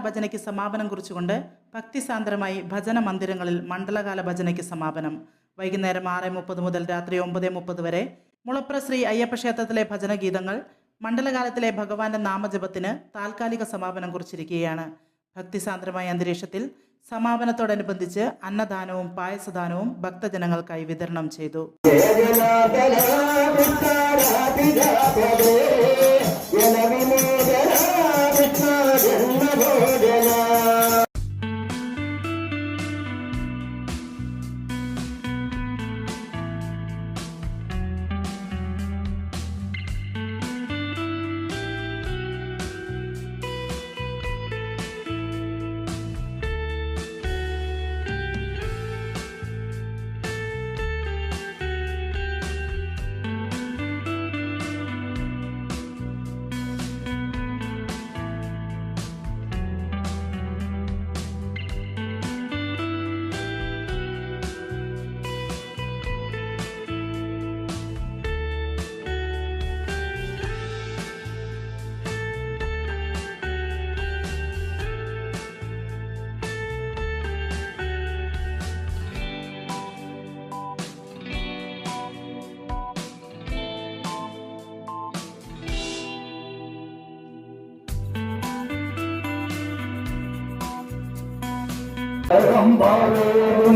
ഭജനയ്ക്ക് സമാപനം കുറിച്ചുകൊണ്ട് ഭക്തിസാന്ദ്രമായി ഭജന മന്ദിരങ്ങളിൽ മണ്ഡലകാല ഭജനയ്ക്ക് സമാപനം. വൈകുന്നേരം 6:30 മുതൽ രാത്രി 9:30 വരെ മുളപ്ര ശ്രീ അയ്യപ്പ ക്ഷേത്രത്തിലെ ഭജനഗീതങ്ങൾ മണ്ഡലകാലത്തിലെ ഭഗവാന്റെ നാമജപത്തിന് താൽക്കാലിക സമാപനം കുറിച്ചിരിക്കുകയാണ്. ഭക്തിസാന്ദ്രമായ അന്തരീക്ഷത്തിൽ സമാപനത്തോടനുബന്ധിച്ച് അന്നദാനവും പായസദാനവും ഭക്തജനങ്ങൾക്കായി വിതരണം ചെയ്തു.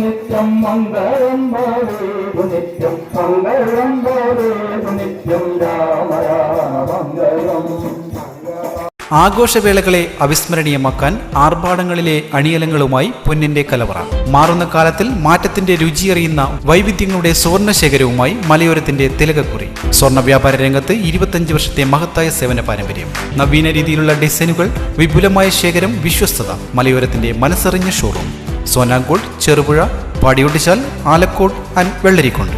നിത്യം മംഗളം നിത്യം മംഗളം നിത്യം രാമ രാമ മംഗളം. ആഘോഷവേളകളെ അവിസ്മരണീയമാക്കാൻ ആർഭാടങ്ങളിലെ അണിയലങ്ങളുമായി പൊന്നിന്റെ കലവറ. മാറുന്ന കാലത്തിൽ മാറ്റത്തിന്റെ രുചിയറിയുന്ന വൈവിധ്യങ്ങളുടെ സ്വർണ്ണശേഖരവുമായി മലയോരത്തിന്റെ തിലകക്കുറി. സ്വർണ്ണ വ്യാപാര രംഗത്ത് 25 വർഷത്തെ മഹത്തായ സേവന പാരമ്പര്യം. നവീന രീതിയിലുള്ള ഡിസൈനുകൾ, വിപുലമായ ശേഖരം, വിശ്വസ്തത. മലയോരത്തിന്റെ മനസ്സറിഞ്ഞ ഷോറൂം. സോനാങ്കോട്, ചെറുപുഴ, പാടിയൊട്ടിച്ചാൽ, ആലക്കോട് ആൻഡ് വെള്ളരിക്കുണ്ട്.